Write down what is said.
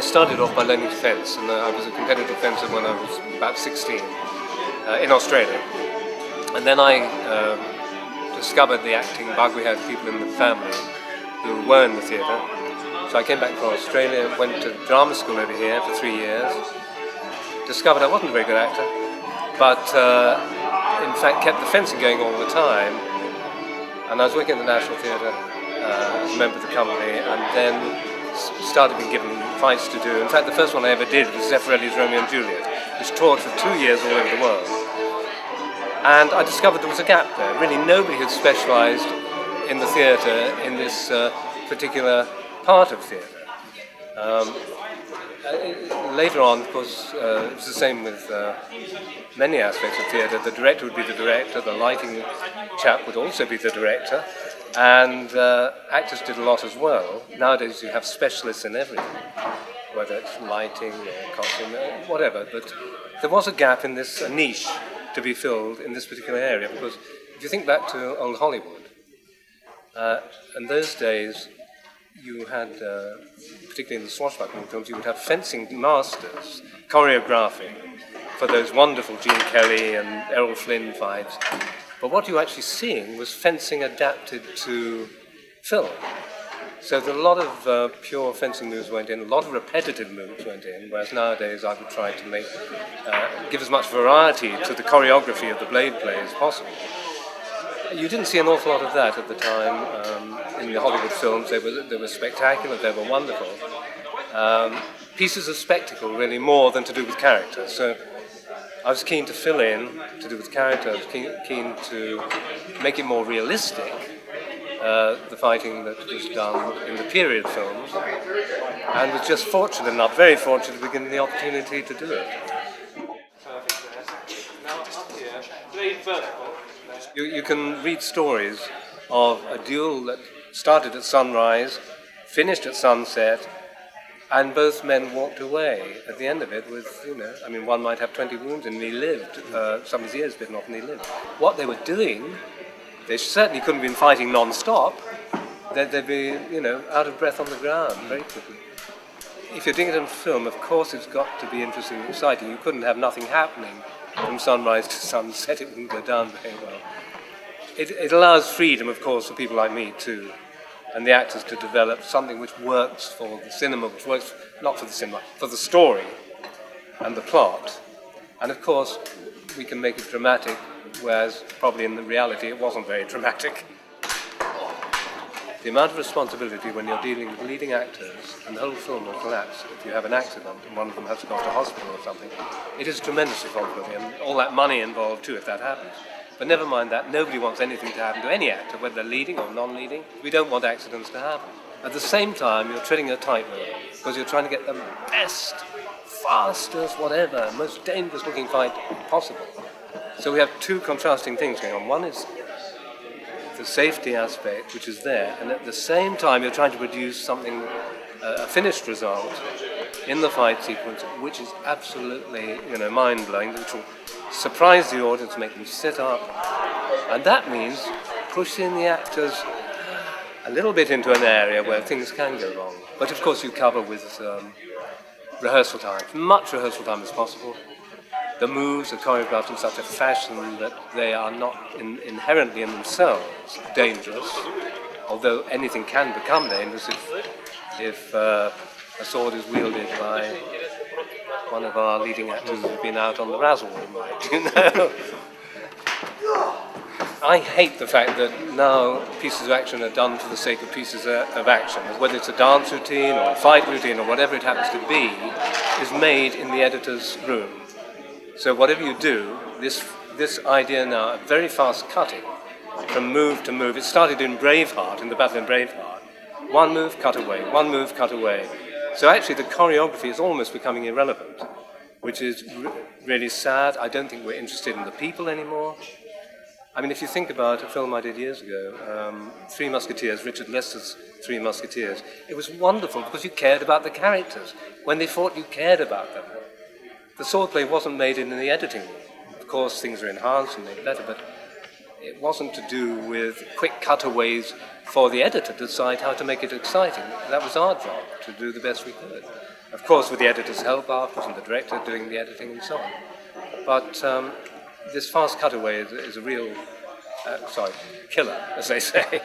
started off by learning to fence, and I was a competitive fencer when I was about 16 in Australia. And then I discovered the acting bug. We had people in the family who were in the theatre. So I came back from Australia, went to drama school over here for 3 years, discovered I wasn't a very good actor, but in fact kept the fencing going all the time. And I was working at the National Theatre as a member of the company, and then started being given fights to do. In fact, the first one I ever did was Zeffirelli's Romeo and Juliet, which toured for 2 years all over the world. And I discovered there was a gap there. Really, nobody had specialised in the theatre in this particular part of theatre. Later on, of course, it was the same with many aspects of theatre. The director would be the director, the lighting chap would also be the director, and actors did a lot as well. Nowadays you have specialists in everything, whether it's lighting or costume, whatever, but there was a gap in this, a niche to be filled in this particular area, because if you think back to old Hollywood, in those days you had, particularly in the swashbuckling films, you would have fencing masters choreographing for those wonderful Gene Kelly and Errol Flynn fights. But what you were actually seeing was fencing adapted to film. So a lot of pure fencing moves went in, a lot of repetitive moves went in, whereas nowadays I would try to make, give as much variety to the choreography of the blade play as possible. You didn't see an awful lot of that at the time in the Hollywood films. They were spectacular, they were wonderful. Pieces of spectacle, really, more than to do with character. So I was keen to fill in, to do with character. I was keen to make it more realistic, the fighting that was done in the period films, and was just fortunate enough, very fortunate, to be given the opportunity to do it. You can read stories of a duel that started at sunrise, finished at sunset, and both men walked away at the end of it with, one might have 20 wounds and he lived. Some of his ears bitten off and he lived. What they were doing, they certainly couldn't have been fighting non-stop. They'd be, out of breath on the ground very quickly. If you're doing it on film, of course it's got to be interesting and exciting. You couldn't have nothing happening from sunrise to sunset. It wouldn't go down very well. It allows freedom, of course, for people like me too, and the actors to develop something which works for the cinema, which works not for the cinema, for the story and the plot. And of course, we can make it dramatic, whereas probably in the reality it wasn't very dramatic. The amount of responsibility when you're dealing with leading actors, and the whole film will collapse if you have an accident and one of them has to go to hospital or something. It is tremendous responsibility, and all that money involved too if that happens. But never mind that, nobody wants anything to happen to any actor, whether they're leading or non-leading. We don't want accidents to happen. At the same time, you're treading a tightrope, because you're trying to get the best, fastest, whatever, most dangerous-looking fight possible. So we have two contrasting things going on. One is the safety aspect, which is there, and at the same time, you're trying to produce something, a finished result in the fight sequence, which is absolutely, mind-blowing, which will surprise the audience, make them sit up, and that means pushing the actors a little bit into an area where things can go wrong. But of course you cover with rehearsal time, as much rehearsal time as possible. The moves are choreographed in such a fashion that they are not inherently in themselves dangerous, although anything can become dangerous if a sword is wielded by one of our leading actors who's been out on the razzle all night, I hate the fact that now pieces of action are done for the sake of pieces of action. Whether it's a dance routine or a fight routine or whatever it happens to be, is made in the editor's room. So whatever you do, this idea now of very fast cutting from move to move, it started in Braveheart, in the Battle in Braveheart. One move, cut away, one move, cut away. So actually the choreography is almost becoming irrelevant, which is really sad. I don't think we're interested in the people anymore. I mean, if you think about a film I did years ago, Three Musketeers, Richard Lester's Three Musketeers, it was wonderful because you cared about the characters. When they fought, you cared about them. The swordplay wasn't made in the editing room. Of course, things are enhanced and made better, but it wasn't to do with quick cutaways for the editor to decide how to make it exciting. That was our job, to do the best we could. Of course, with the editor's help afterwards and the director doing the editing and so on. But this fast cutaway is a real, killer, as they say.